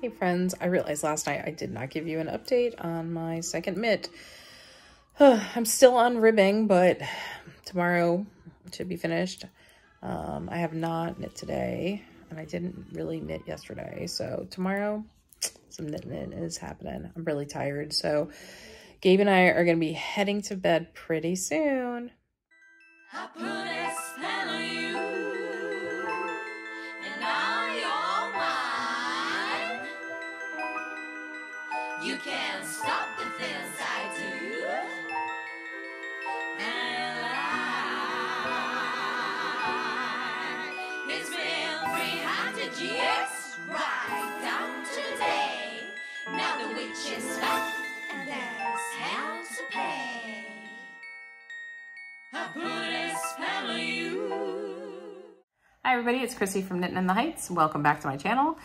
Hey friends, I realized last night I did not give you an update on my second mitt. I'm still on ribbing, but tomorrow it should be finished. I have not knit today, and I didn't really knit yesterday. So tomorrow, some knitting is happening. I'm really tired. So Gabe and I are going to be heading to bed pretty soon. I put a spell on you, and now you're mine. You can't stop the things I do, and it's been 300 years, right down to today. Now the witch is back, and there's hell to pay. I put a spell on you. Hi everybody, it's Chrissy from Knitting in the Heights. Welcome back to my channel.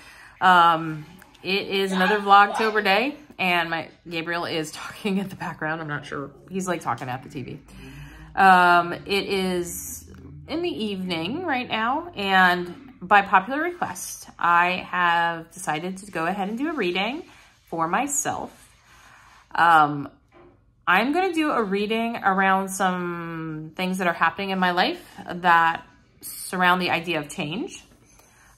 It is another Vlogtober day, and my Gabriel is talking at the background. I'm not sure. He's like talking at the TV. It is in the evening right now, and by popular request, I have decided to go ahead and do a reading for myself. I'm going to do a reading around some things that are happening in my life that surround the idea of change.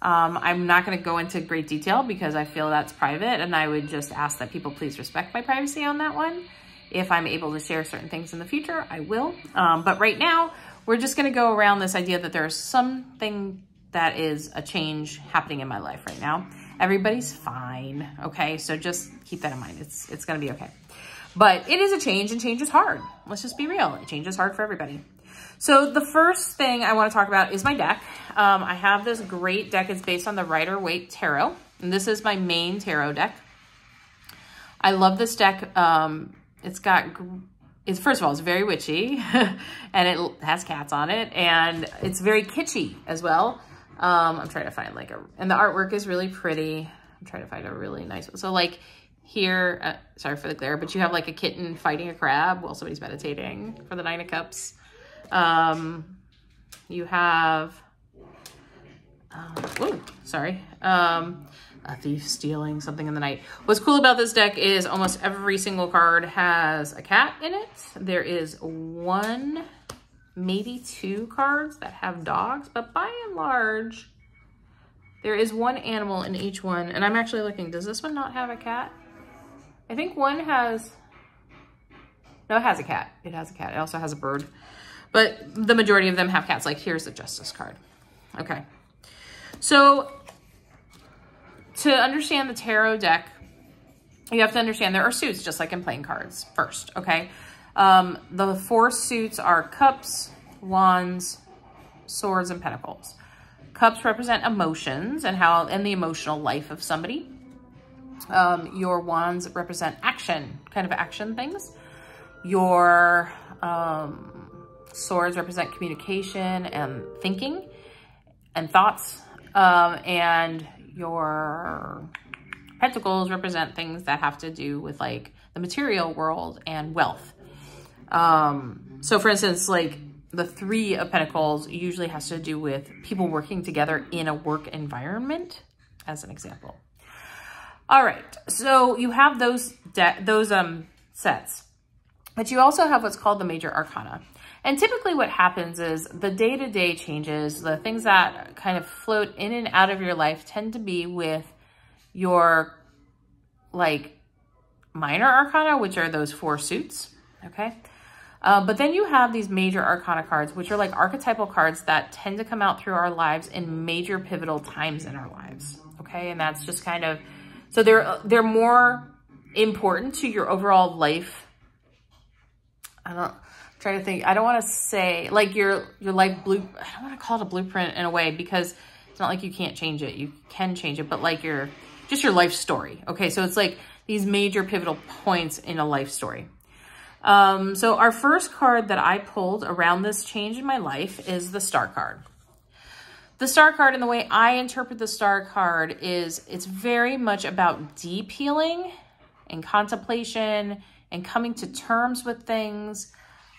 I'm not going to go into great detail because I feel that's private, and I would just ask that people please respect my privacy on that one. If I'm able to share certain things in the future, I will. But right now, we're just going to go around this idea that there's something that is a change happening in my life right now. Everybody's fine, okay? So just keep that in mind. It's going to be okay. But it is a change, and change is hard. Let's just be real. Change is hard for everybody. So the first thing I want to talk about is my deck. I have this great deck. It's based on the Rider-Waite Tarot, and this is my main tarot deck. I love this deck. First of all, it's very witchy, and it has cats on it, and it's very kitschy as well. I'm trying to find and the artwork is really pretty. I'm trying to find a really nice one. So like here, sorry for the glare, but you have like a kitten fighting a crab while somebody's meditating for the 9 of Cups. You have, a thief stealing something in the night. What's cool about this deck is almost every single card has a cat in it. There is 1, maybe 2 cards that have dogs, but by and large, there is 1 animal in each one. And I'm actually looking, does this one not have a cat? I think one has, no, it has a cat. It has a cat. It also has a bird. But the majority of them have cats. Like here's the Justice card. Okay. So to understand the tarot deck, you have to understand there are suits just like in playing cards first, okay? The 4 suits are Cups, Wands, Swords, and Pentacles. Cups represent emotions and the emotional life of somebody. Your Wands represent action, kind of action things. Your Swords represent communication and thinking and thoughts. And your Pentacles represent things that have to do with like the material world and wealth. So for instance, like the 3 of Pentacles usually has to do with people working together in a work environment, as an example. All right, so you have those sets, but you also have what's called the major arcana. And typically what happens is the day-to-day changes, the things that kind of float in and out of your life tend to be with your like minor arcana, which are those 4 suits, okay? But then you have these major arcana cards, which are like archetypal cards that tend to come out through our lives in major pivotal times in our lives, okay? And that's just kind of, so they're more important to your overall life. Try to think. I don't want to say like your life I don't want to call it a blueprint in a way because it's not like you can't change it. You can change it, but like just your life story. Okay, so it's like these major pivotal points in a life story. So our first card that I pulled around this change in my life is the Star card. The Star card, and the way I interpret the Star card is it's very much about deep healing and contemplation and coming to terms with things.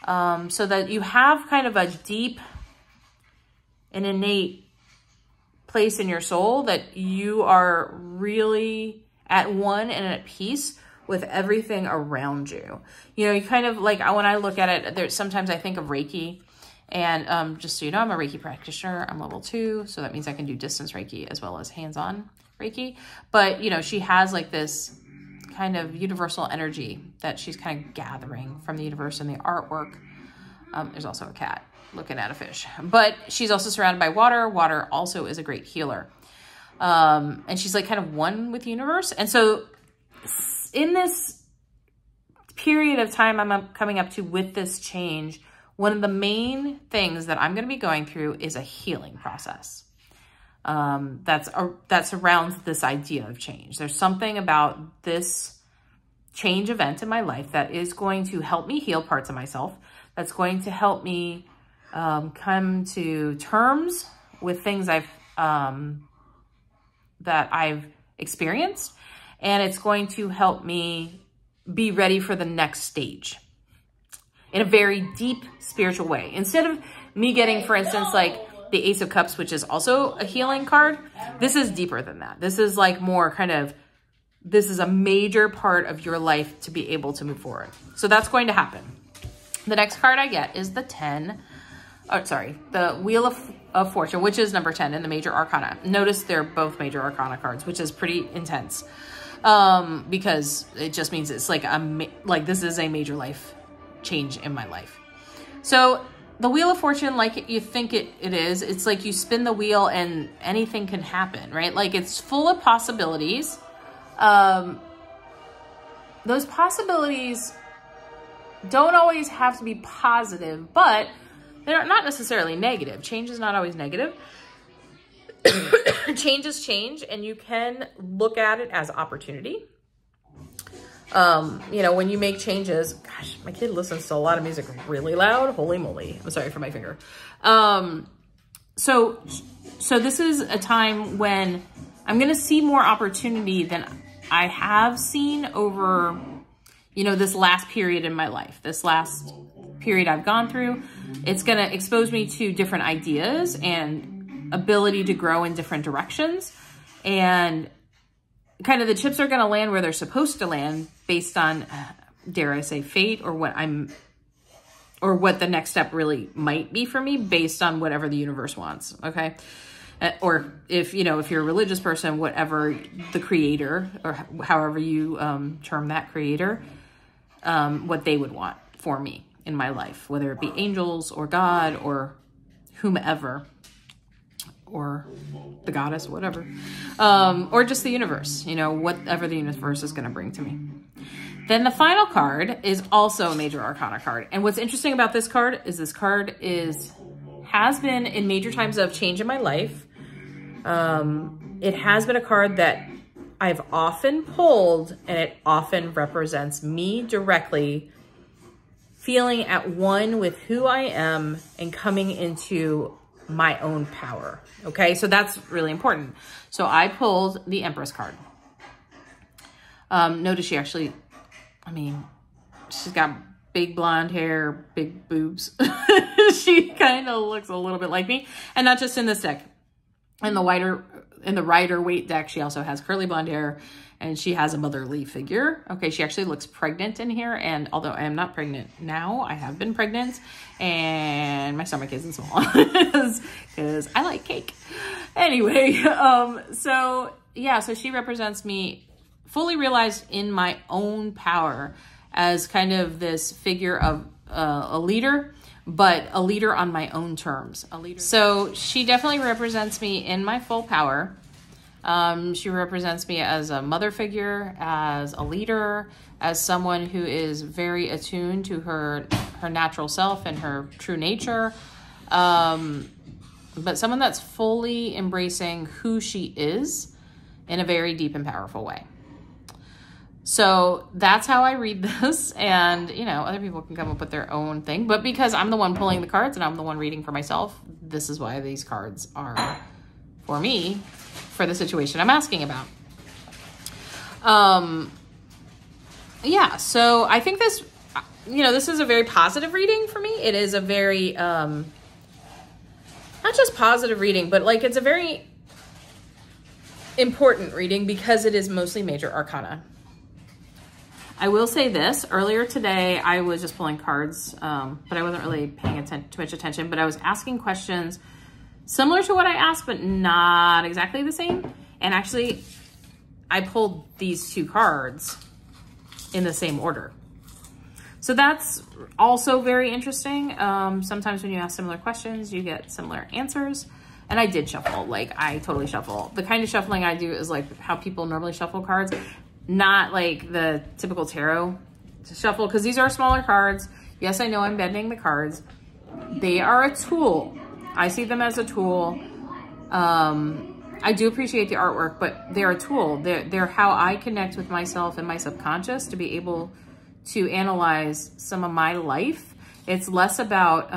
So that you have kind of a deep and innate place in your soul that you are really at one and at peace with everything around you. You know, you kind of like, when I look at it, there's sometimes I think of Reiki. And just so you know, I'm a Reiki practitioner. I'm level 2. So that means I can do distance Reiki as well as hands-on Reiki. But, you know, she has like this kind of universal energy that she's kind of gathering from the universe and the artwork. There's also a cat looking at a fish. But she's also surrounded by water. Water also is a great healer. And she's like kind of one with the universe. And so in this period of time I'm coming up to with this change, one of the main things that I'm going to be going through is a healing process that surrounds this idea of change. There's something about this change event in my life that is going to help me heal parts of myself, that's going to help me come to terms with things that I've experienced, and it's going to help me be ready for the next stage in a very deep spiritual way. Instead of me getting, for instance, like the Ace of Cups, which is also a healing card, this is deeper than that. This is like more kind of, this is a major part of your life to be able to move forward. So that's going to happen. The next card I get is the Wheel of Fortune, which is number 10 in the Major Arcana. Notice they're both Major Arcana cards, which is pretty intense because it just means it's like this is a major life change in my life. So the Wheel of Fortune, like you think it is, it's like you spin the wheel and anything can happen, right? Like it's full of possibilities. Those possibilities don't always have to be positive, but they're not necessarily negative. Change is not always negative. Change is change, and you can look at it as opportunity. You know, when you make changes, gosh, my kid listens to a lot of music really loud. Holy moly. I'm sorry for my finger. So this is a time when I'm going to see more opportunity than I have seen over, you know, this last period in my life, this last period I've gone through. It's going to expose me to different ideas and ability to grow in different directions. And kind of the chips are going to land where they're supposed to land based on, dare I say, fate, or what the next step really might be for me based on whatever the universe wants. Okay. Or if, you know, if you're a religious person, whatever the creator, or however you term that creator, what they would want for me in my life, whether it be angels or God or whomever, or the goddess, whatever, or just the universe, you know, whatever the universe is going to bring to me. Then the final card is also a Major Arcana card. And what's interesting about this card is has been in major times of change in my life. It has been a card that I've often pulled, and it often represents me directly feeling at one with who I am and coming into my own power. Okay, so that's really important. So I pulled the Empress card. Notice she actually, I mean, she's got big blonde hair, big boobs. She kind of looks a little bit like me, and not just in this deck. In the Rider-Waite deck, she also has curly blonde hair, and she has a motherly figure. Okay, she actually looks pregnant in here, and although I am not pregnant now, I have been pregnant, and my stomach isn't small because I like cake. Anyway, so yeah, so she represents me fully realized in my own power as kind of this figure of a leader, but a leader on my own terms. So she definitely represents me in my full power. She represents me as a mother figure, as a leader, as someone who is very attuned to her natural self and her true nature. But someone that's fully embracing who she is in a very deep and powerful way. So that's how I read this, and, you know, other people can come up with their own thing, but because I'm the one pulling the cards and I'm the one reading for myself, this is why these cards are for me, for the situation I'm asking about. Yeah, so I think this, you know, this is a very positive reading for me. It is a very, not just positive reading, but like it's a very important reading because it is mostly major arcana. I will say this, earlier today, I was just pulling cards, but I wasn't really paying too much attention, but I was asking questions similar to what I asked, but not exactly the same. And actually, I pulled these two cards in the same order. So that's also very interesting. Sometimes when you ask similar questions, you get similar answers. And I did shuffle, like I totally shuffle. The kind of shuffling I do is like how people normally shuffle cards, not like the typical tarot shuffle, because these are smaller cards. Yes, I know I'm bending the cards. They are a tool. I see them as a tool. I do appreciate the artwork, but they're a tool. They're how I connect with myself and my subconscious to be able to analyze some of my life. It's less about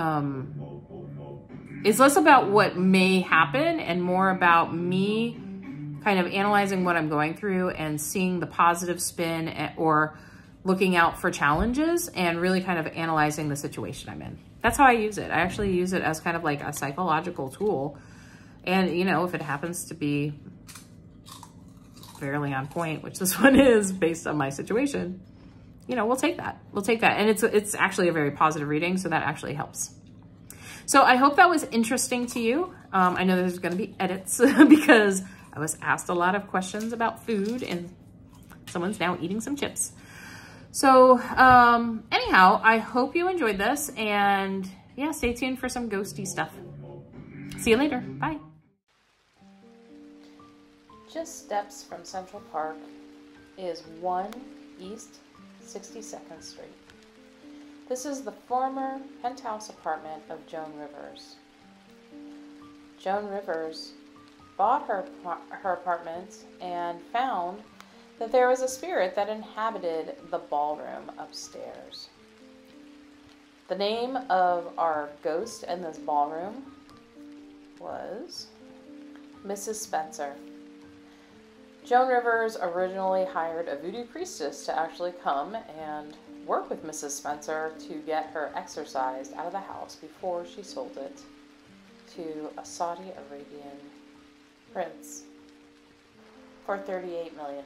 what may happen and more about me kind of analyzing what I'm going through and seeing the positive spin or looking out for challenges and really kind of analyzing the situation I'm in. That's how I use it. I actually use it as kind of like a psychological tool. And, you know, if it happens to be fairly on point, which this one is based on my situation, you know, we'll take that. We'll take that. And it's actually a very positive reading, so that actually helps. So I hope that was interesting to you. I know there's going to be edits because I was asked a lot of questions about food and someone's now eating some chips. So anyhow, I hope you enjoyed this, and yeah, stay tuned for some ghosty stuff. See you later. Bye. Just steps from Central Park is 1 East 62nd Street. This is the former penthouse apartment of Joan Rivers. Joan Rivers bought her apartment and found that there was a spirit that inhabited the ballroom upstairs. The name of our ghost in this ballroom was Mrs. Spencer. Joan Rivers originally hired a voodoo priestess to actually come and work with Mrs. Spencer to get her exorcised out of the house before she sold it to a Saudi Arabian prince for $38 million.